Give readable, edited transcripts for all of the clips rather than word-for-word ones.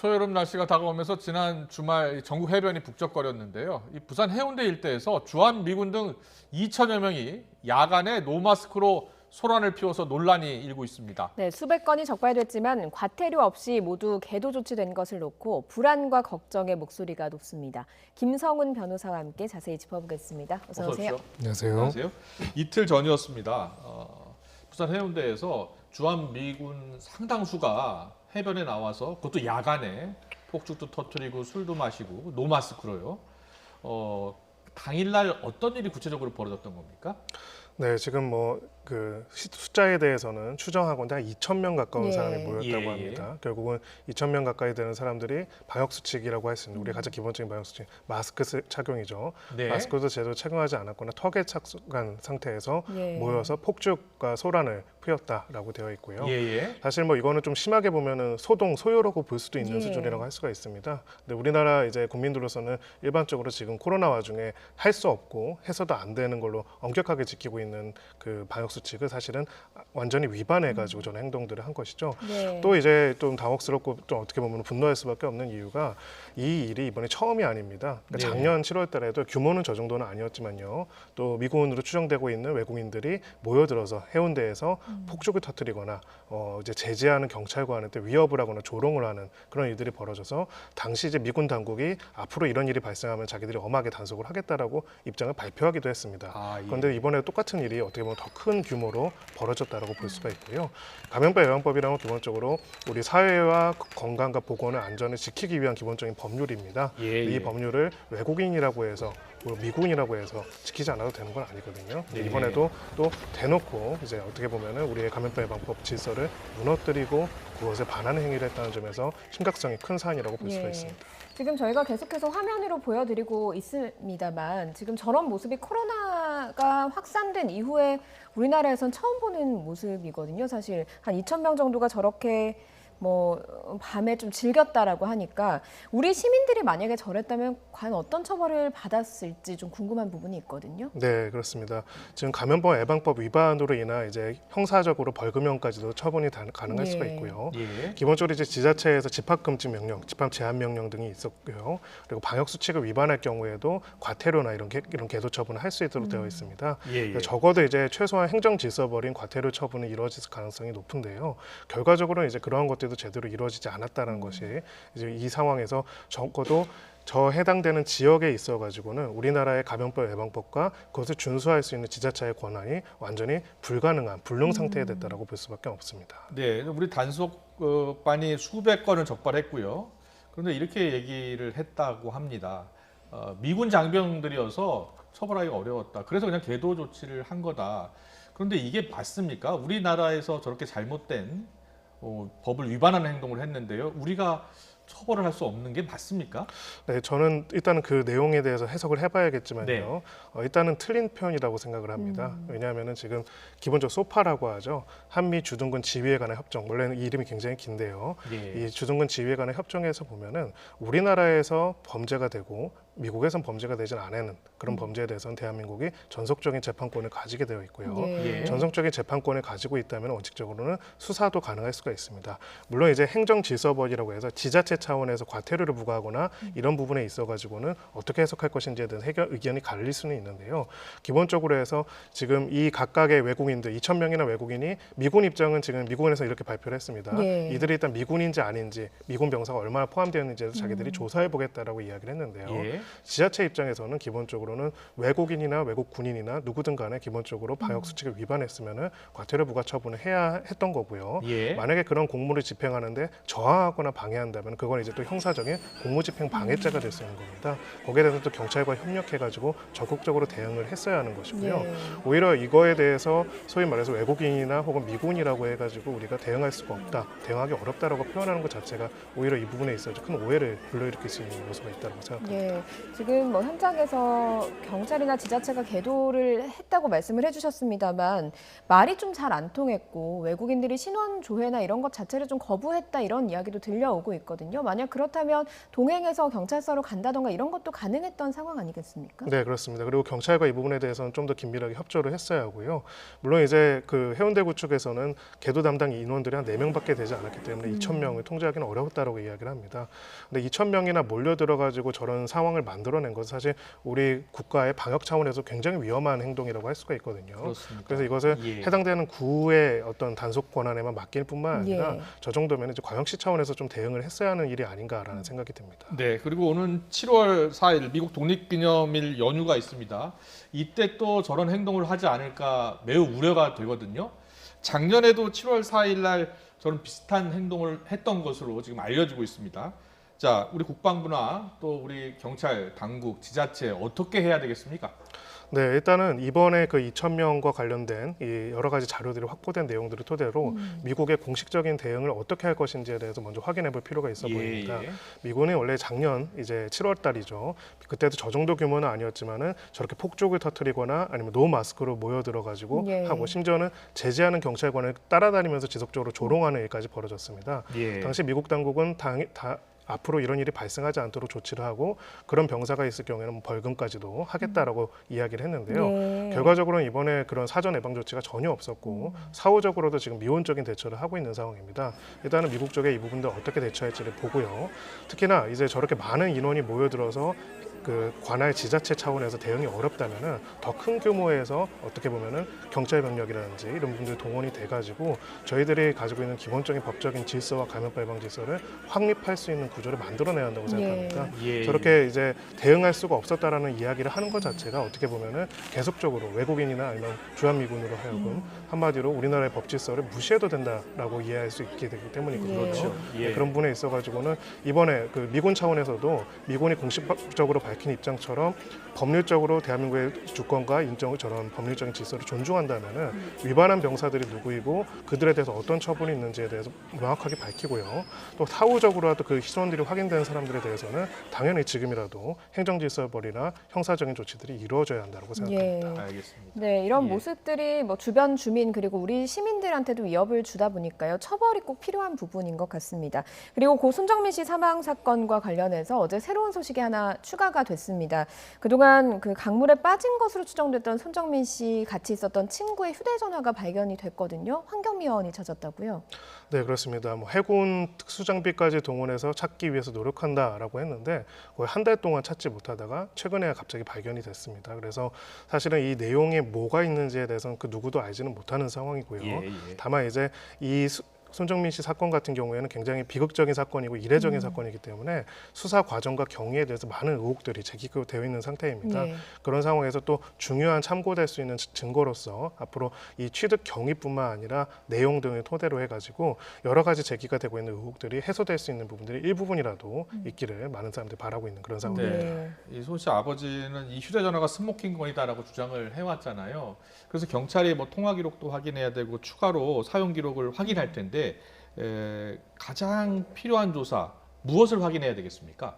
초여름 날씨가 다가오면서 지난 주말 전국 해변이 북적거렸는데요. 이 부산 해운대 일대에서 주한미군 등 2천여 명이 야간에 노마스크로 소란을 피워서 논란이 일고 있습니다. 네, 수백 건이 적발됐지만 과태료 없이 모두 계도 조치된 것을 놓고 불안과 걱정의 목소리가 높습니다. 김성훈 변호사와 함께 자세히 짚어보겠습니다. 어서 오세요. 안녕하세요. 안녕하세요. 이틀 전이었습니다. 부산 해운대에서 주한미군 상당수가 해변에 나와서 그것도 야간에 폭죽도 터뜨리고 술도 마시고 노마스크로요. 당일날 어떤 일이 구체적으로 벌어졌던 겁니까? 네, 지금 그 숫자에 대해서는 추정하건대 한 2,000명 가까운 사람이 모였다고 합니다. 결국은 2,000명 가까이 되는 사람들이 방역 수칙이라고 할 수 있는 우리 가장 기본적인 방역 수칙 마스크 착용이죠. 네. 마스크도 제대로 착용하지 않았거나 턱에 착석한 상태에서 모여서 폭죽과 소란을 피웠다라고 되어 있고요. 사실 이거는 좀 심하게 보면은 소요라고 볼 수도 있는 수준이라고 할 수가 있습니다. 근데 우리나라 이제 국민들로서는 일반적으로 지금 코로나 와중에 할 수 없고 해서도 안 되는 걸로 엄격하게 지키고 있는 그 방역 수칙을 사실은 완전히 위반해가지고 저는 행동들을 한 것이죠. 또 이제 좀 당혹스럽고 좀 어떻게 보면 분노할 수밖에 없는 이유가 이 일이 이번에 처음이 아닙니다. 그러니까 작년 7월 달에도 규모는 저 정도는 아니었지만요. 또 미군으로 추정되고 있는 외국인들이 모여들어서 해운대에서 폭죽을 터뜨리거나 이제 제재하는 경찰관한테 위협을 하거나 조롱을 하는 그런 일들이 벌어져서 당시 이제 미군 당국이 앞으로 이런 일이 발생하면 자기들이 엄하게 단속을 하겠다라고 입장을 발표하기도 했습니다. 그런데 이번에 똑같은 일이 어떻게 보면 더 큰 규모로 벌어졌다라고 볼 수가 있고요. 감염병 예방법이라는 건 기본적으로 우리 사회와 건강과 보건의 안전을 지키기 위한 기본적인 법률입니다. 이 법률을 외국인이라고 해서 미군이라고 해서 지키지 않아도 되는 건 아니거든요. 이번에도 또 대놓고 이제 어떻게 보면은 우리의 감염병 예방법 질서를 무너뜨리고 그것에 반하는 행위를 했다는 점에서 심각성이 큰 사안이라고 볼 수가 있습니다. 지금 저희가 계속해서 화면으로 보여드리고 있습니다만 지금 저런 모습이 코로나가 확산된 이후에 우리나라에선 처음 보는 모습이거든요. 사실 한 2,000명 정도가 저렇게 밤에 좀 즐겼다라고 하니까 우리 시민들이 만약에 저랬다면 과연 어떤 처벌을 받았을지 좀 궁금한 부분이 있거든요. 네, 그렇습니다. 지금 감염병 예방법 위반으로 인한 이제 형사적으로 벌금형까지도 처분이 가능할 수가 있고요. 기본적으로 이제 지자체에서 집합금지 명령, 집합 제한 명령 등이 있었고요. 그리고 방역 수칙을 위반할 경우에도 과태료나 이런 계도 처분을 할 수 있도록 되어 있습니다. 적어도 이제 최소한 행정질서벌인 과태료 처분이 이루어질 가능성이 높은데요. 결과적으로는 이제 그러한 것들도 제대로 이루어지지 않았다는 것이 이제 이 상황에서 적어도 저 해당되는 지역에 있어가지고는 우리나라의 감염병 예방법과 그것을 준수할 수 있는 지자체의 권한이 완전히 불가능한 불능 상태에 됐다라고 볼 수밖에 없습니다. 네, 우리 단속반이 수백 건을 적발했고요. 그런데 이렇게 얘기를 했다고 합니다. 미군 장병들이어서 처벌하기가 어려웠다. 그래서 그냥 계도 조치를 한 거다. 그런데 이게 맞습니까? 우리나라에서 저렇게 잘못된 법을 위반하는 행동을 했는데요. 우리가 처벌을 할 수 없는 게 맞습니까? 네, 저는 일단은 그 내용에 대해서 해석을 해봐야겠지만요. 일단은 틀린 표현이라고 생각을 합니다. 왜냐하면은 지금 기본적으로 소파라고 하죠. 한미 주둔군 지휘에 관한 협정. 원래는 이 이름이 굉장히 긴데요. 이 주둔군 지휘에 관한 협정에서 보면은 우리나라에서 범죄가 되고 미국에선 범죄가 되진 않는 그런 범죄에 대해서는 대한민국이 전속적인 재판권을 가지게 되어 있고요. 전속적인 재판권을 가지고 있다면 원칙적으로는 수사도 가능할 수가 있습니다. 물론 이제 행정질서벌이라고 해서 지자체 차원에서 과태료를 부과하거나 이런 부분에 있어가지고는 어떻게 해석할 것인지에 대한 의견이 갈릴 수는 있는데요. 기본적으로 해서 지금 이 각각의 외국인들 2,000명이나 외국인이 미군 입장은 지금 미군에서 이렇게 발표를 했습니다. 이들이 일단 미군인지 아닌지 미군 병사가 얼마나 포함되어 있는지에 대해서 자기들이 조사해보겠다라고 이야기를 했는데요. 지자체 입장에서는 기본적으로는 외국인이나 외국 군인이나 누구든 간에 기본적으로 방역 수칙을 위반했으면은 과태료 부과 처분을 해야 했던 거고요. 만약에 그런 공무를 집행하는데 저항하거나 방해한다면 그건 이제 또 형사적인 공무집행 방해죄가 될 수 있는 겁니다. 거기에 대해서 또 경찰과 협력해가지고 적극적으로 대응을 했어야 하는 것이고요. 오히려 이거에 대해서 소위 말해서 외국인이나 혹은 미군이라고 해가지고 우리가 대응할 수가 없다, 대응하기 어렵다라고 표현하는 것 자체가 오히려 이 부분에 있어서 큰 오해를 불러일으킬 수 있는 요소가 있다고 생각합니다. 지금 뭐 현장에서 경찰이나 지자체가 계도를 했다고 말씀을 해주셨습니다만 말이 좀 잘 안 통했고 외국인들이 신원 조회나 이런 것 자체를 좀 거부했다 이런 이야기도 들려오고 있거든요. 만약 그렇다면 동행해서 경찰서로 간다던가 이런 것도 가능했던 상황 아니겠습니까? 네, 그렇습니다. 그리고 경찰과 이 부분에 대해서는 좀 더 긴밀하게 협조를 했어야 하고요. 물론 이제 그 해운대구 측에서는 계도 담당 인원들이 한 4명밖에 되지 않았기 때문에 2,000명을 통제하기는 어렵다라고 이야기를 합니다. 근데 2,000명이나 몰려들어가지고 저런 상황을 만들어낸 것은 사실 우리 국가의 방역 차원에서 굉장히 위험한 행동이라고 할 수가 있거든요. 그렇습니다. 그래서 이것을 해당되는 구의 어떤 단속 권한에만 맡길 뿐만 아니라 저 정도면 이제 광역시 차원에서 좀 대응을 했어야 하는 일이 아닌가라는 생각이 듭니다. 네, 그리고 오는 7월 4일 미국 독립기념일 연휴가 있습니다. 이때 또 저런 행동을 하지 않을까 매우 우려가 되거든요. 작년에도 7월 4일 날 저런 비슷한 행동을 했던 것으로 지금 알려지고 있습니다. 자, 우리 국방부나 또 우리 경찰, 당국, 지자체 어떻게 해야 되겠습니까? 네, 일단은 이번에 그 2,000명과 관련된 이 여러 가지 자료들이 확보된 내용들을 토대로 미국의 공식적인 대응을 어떻게 할 것인지에 대해서 먼저 확인해 볼 필요가 있어 보입니다. 미군이 원래 작년 이제 7월 달이죠. 그때도 저 정도 규모는 아니었지만은 저렇게 폭죽을 터뜨리거나 아니면 노 마스크로 모여들어 가지고 하고 심지어는 제지하는 경찰관을 따라다니면서 지속적으로 조롱하는 일까지 벌어졌습니다. 당시 미국 당국은 앞으로 이런 일이 발생하지 않도록 조치를 하고 그런 병사가 있을 경우에는 벌금까지도 하겠다라고 이야기를 했는데요. 결과적으로는 이번에 그런 사전 예방 조치가 전혀 없었고 사후적으로도 지금 미온적인 대처를 하고 있는 상황입니다. 일단은 미국 쪽에 이 부분들 어떻게 대처할지를 보고요. 특히나 이제 저렇게 많은 인원이 모여들어서 그 관할 지자체 차원에서 대응이 어렵다면은 더 큰 규모에서 어떻게 보면은 경찰 병력이라든지 이런 분들 동원이 돼가지고 저희들이 가지고 있는 기본적인 법적인 질서와 감염병 예방 질서를 확립할 수 있는 구조를 만들어내야 한다고 생각합니다. 저렇게 이제 대응할 수가 없었다라는 이야기를 하는 것 자체가 어떻게 보면은 계속적으로 외국인이나 아니면 주한미군으로 하여금 한마디로 우리나라의 법 질서를 무시해도 된다라고 이해할 수 있게 되기 때문이거든요. 그렇죠. 그런 부분에 있어가지고는 이번에 그 미군 차원에서도 미군이 공식적으로 밝힌 입장처럼 법률적으로 대한민국의 주권과 인정 저런 법률적인 질서를 존중한다면은 위반한 병사들이 누구이고 그들에 대해서 어떤 처분이 있는지에 대해서 명확하게 밝히고요. 또 사후적으로라도 그 신원들이 확인된 사람들에 대해서는 당연히 지금이라도 행정질서벌이나 형사적인 조치들이 이루어져야 한다고 생각합니다. 알겠습니다. 네, 이런 모습들이 뭐 주변 주민 그리고 우리 시민들한테도 위협을 주다 보니까요. 처벌이 꼭 필요한 부분인 것 같습니다. 그리고 고 손정민 씨 사망 사건과 관련해서 어제 새로운 소식이 하나 추가가 됐습니다. 그동안 그 강물에 빠진 것으로 추정됐던 손정민 씨 같이 있었던 친구의 휴대전화가 발견이 됐거든요. 환경미화원이 찾았다고요? 네, 그렇습니다. 뭐 해군 특수장비까지 동원해서 찾기 위해서 노력한다라고 했는데 거의 한 달 동안 찾지 못하다가 최근에 갑자기 발견이 됐습니다. 그래서 사실은 이 내용에 뭐가 있는지에 대해서는 그 누구도 알지는 못하는 상황이고요. 다만 이제 이 손정민 씨 사건 같은 경우에는 굉장히 비극적인 사건이고 이례적인 사건이기 때문에 수사 과정과 경위에 대해서 많은 의혹들이 제기되어 있는 상태입니다. 그런 상황에서 또 중요한 참고될 수 있는 증거로서 앞으로 이 취득 경위뿐만 아니라 내용 등을 토대로 해가지고 여러 가지 제기가 되고 있는 의혹들이 해소될 수 있는 부분들이 일부분이라도 있기를 많은 사람들이 바라고 있는 그런 상황입니다. 이 손 씨 아버지는 이 휴대전화가 스모킹건이다라고 주장을 해왔잖아요. 그래서 경찰이 뭐 통화 기록도 확인해야 되고 추가로 사용 기록을 확인할 텐데 가장 필요한 조사 무엇을 확인해야 되겠습니까?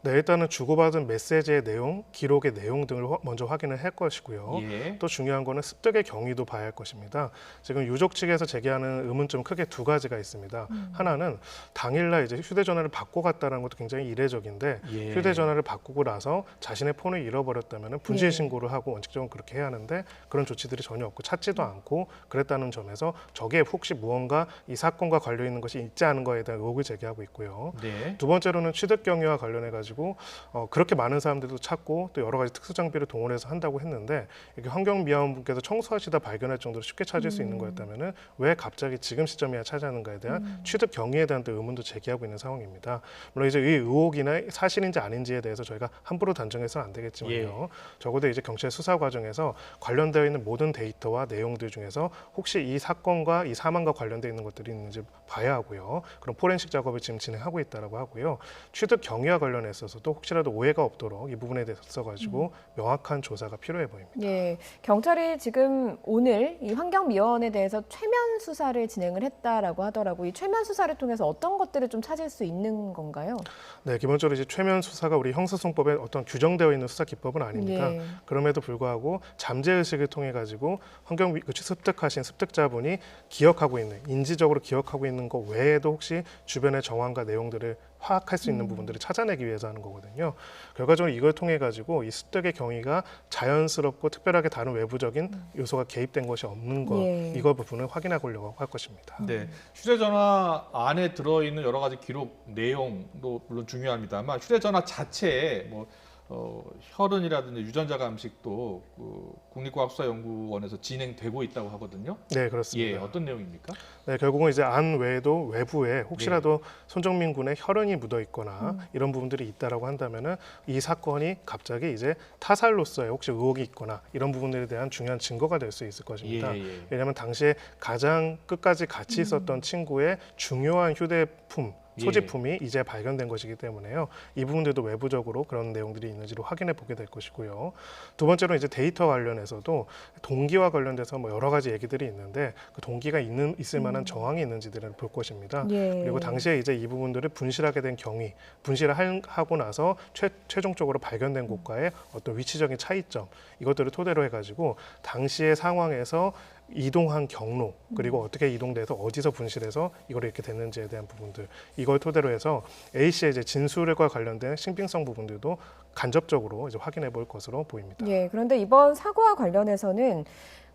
네, 일단은 주고받은 메시지의 내용, 기록의 내용 등을 먼저 확인을 할 것이고요. 또 중요한 거는 습득의 경위도 봐야 할 것입니다. 지금 유족 측에서 제기하는 의문점 크게 두 가지가 있습니다. 하나는 당일날 이제 휴대전화를 바꿔 갔다는 것도 굉장히 이례적인데 휴대전화를 바꾸고 나서 자신의 폰을 잃어버렸다면 분실 신고를 하고 원칙적으로 그렇게 해야 하는데 그런 조치들이 전혀 없고 찾지도 않고 그랬다는 점에서 저게 혹시 무언가 이 사건과 관련 있는 것이 있지 않은 거에 대한 의혹을 제기하고 있고요. 두 번째로는 취득 경위와 관련해 가지고 그렇게 많은 사람들도 찾고 또 여러 가지 특수 장비를 동원해서 한다고 했는데 이게 환경미화원분께서 청소하시다 발견할 정도로 쉽게 찾을 수 있는 거였다면은 왜 갑자기 지금 시점이야 찾아하는가에 대한 취득 경위에 대한 또 의문도 제기하고 있는 상황입니다. 물론 이제 이 의혹이나 사실인지 아닌지에 대해서 저희가 함부로 단정해서는 안 되겠지만요. 적어도 이제 경찰 수사 과정에서 관련되어 있는 모든 데이터와 내용들 중에서 혹시 이 사건과 이 사망과 관련되어 있는 것들이 있는지 봐야 하고요. 그런 포렌식 작업을 지금 진행하고 있다라고 하고요. 취득 경위와 관련해서 있어서도 혹시라도 오해가 없도록 이 부분에 대해서 가지고 명확한 조사가 필요해 보입니다. 예, 경찰이 지금 오늘 이 환경미화원에 대해서 최면 수사를 진행을 했다라고 하더라고요. 이 최면 수사를 통해서 어떤 것들을 좀 찾을 수 있는 건가요? 네, 기본적으로 이제 최면 수사가 우리 형사소송법에 어떤 규정되어 있는 수사 기법은 아닙니다. 예. 그럼에도 불구하고 잠재 의식을 통해 가지고 환경 습득하신 습득자분이 기억하고 있는 인지적으로 기억하고 있는 것 외에도 혹시 주변의 정황과 내용들을 파악할 수 있는 부분들을 찾아내기 위해서 하는 거거든요. 결과적으로 이걸 통해 가지고 이 습득의 경위가 자연스럽고 특별하게 다른 외부적인 요소가 개입된 것이 없는 것, 예. 이거 부분을 확인하려고 할 것입니다. 네, 휴대전화 안에 들어있는 여러 가지 기록 내용도 물론 중요합니다만 휴대전화 자체에 뭐 혈흔이라든지 유전자 감식도 국립과학수사연구원에서 진행되고 있다고 하거든요. 네, 그렇습니다. 예, 어떤 내용입니까? 네, 결국은 이제 안 외에도 외부에 혹시라도 손정민 군의 혈흔이 묻어 있거나 이런 부분들이 있다라고 한다면은 이 사건이 갑자기 이제 타살로서의 혹시 의혹이 있거나 이런 부분들에 대한 중요한 증거가 될 수 있을 것입니다. 왜냐하면 당시에 가장 끝까지 같이 있었던 친구의 중요한 휴대품 소지품이 이제 발견된 것이기 때문에요. 이 부분들도 외부적으로 그런 내용들이 있는지를 확인해 보게 될 것이고요. 두 번째로 이제 데이터 관련해서도 동기와 관련돼서 뭐 여러 가지 얘기들이 있는데 그 동기가 있을 만한 정황이 있는지들을 볼 것입니다. 예. 그리고 당시에 이제 이 부분들을 분실하게 된 경위, 분실을 하고 나서 최종적으로 발견된 곳과의 어떤 위치적인 차이점, 이것들을 토대로 해가지고 당시의 상황에서 이동한 경로, 그리고 어떻게 이동돼서 어디서 분실해서 이걸 이렇게 됐는지에 대한 부분들, 이걸 토대로 해서 A 씨의 이제 진술과 관련된 신빙성 부분들도 간접적으로 이제 확인해 볼 것으로 보입니다. 예, 그런데 이번 사고와 관련해서는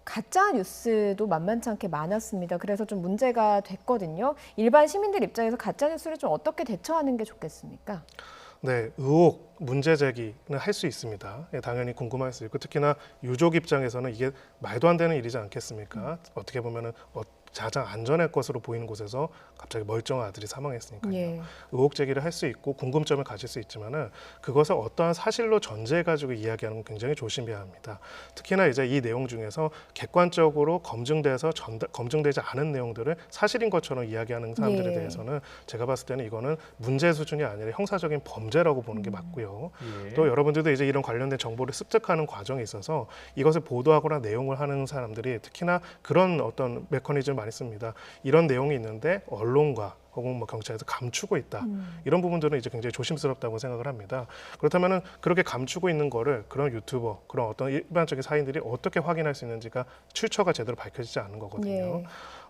가짜 뉴스도 만만치 않게 많았습니다. 그래서 좀 문제가 됐거든요. 일반 시민들 입장에서 가짜 뉴스를 좀 어떻게 대처하는 게 좋겠습니까? 네, 의혹, 문제 제기는 할 수 있습니다. 예, 당연히 궁금할 수 있고 특히나 유족 입장에서는 이게 말도 안 되는 일이지 않겠습니까? 어떻게 보면은 가장 안전할 것으로 보이는 곳에서 갑자기 멀쩡한 아들이 사망했으니까요. 예. 의혹 제기를 할 수 있고 궁금점을 가질 수 있지만은 그것을 어떠한 사실로 전제해 가지고 이야기하는 건 굉장히 조심해야 합니다. 특히나 이제 이 내용 중에서 객관적으로 검증되지 않은 내용들을 사실인 것처럼 이야기하는 사람들에 예. 대해서는 제가 봤을 때는 이거는 문제 수준이 아니라 형사적인 범죄라고 보는 게 맞고요. 예. 또 여러분들도 이제 이런 관련된 정보를 습득하는 과정에 있어서 이것을 보도하거나 내용을 하는 사람들이 특히나 그런 어떤 메커니즘을 많이 씁니다. 이런 내용이 있는데 언론과 혹은 뭐 경찰에서 감추고 있다. 이런 부분들은 이제 굉장히 조심스럽다고 생각을 합니다. 그렇다면은 그렇게 감추고 있는 거를 그런 유튜버, 그런 어떤 일반적인 사인들이 어떻게 확인할 수 있는지가 출처가 제대로 밝혀지지 않은 거거든요. 예.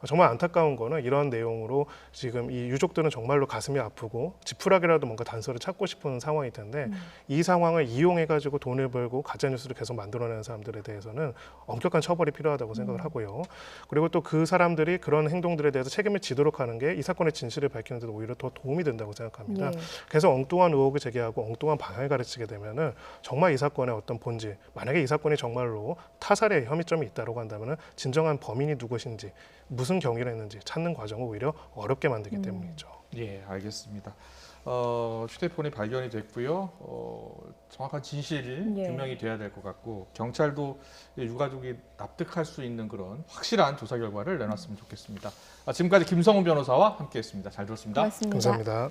정말 안타까운 거는 이런 내용으로 지금 이 유족들은 정말로 가슴이 아프고 지푸라기라도 뭔가 단서를 찾고 싶은 상황일 텐데 이 상황을 이용해 가지고 돈을 벌고 가짜 뉴스를 계속 만들어내는 사람들에 대해서는 엄격한 처벌이 필요하다고 생각을 하고요. 그리고 또 그 사람들이 그런 행동들에 대해서 책임을 지도록 하는 게 이 사건의 진실을 밝히는 데도 오히려 더 도움이 된다고 생각합니다. 예. 그래서 엉뚱한 의혹을 제기하고 엉뚱한 방향을 가르치게 되면은 정말 이 사건의 어떤 본질, 만약에 이 사건이 정말로 타살의 혐의점이 있다고 한다면은 진정한 범인이 누구신지, 무슨 경위를 했는지 찾는 과정을 오히려 어렵게 만들기 때문이죠. 예, 알겠습니다. 휴대폰이 발견이 됐고요. 정확한 진실 예. 규명이 돼야 될 것 같고 경찰도 유가족이 납득할 수 있는 그런 확실한 조사 결과를 내놨으면 좋겠습니다. 지금까지 김성훈 변호사와 함께했습니다. 잘 들었습니다. 고맙습니다. 감사합니다.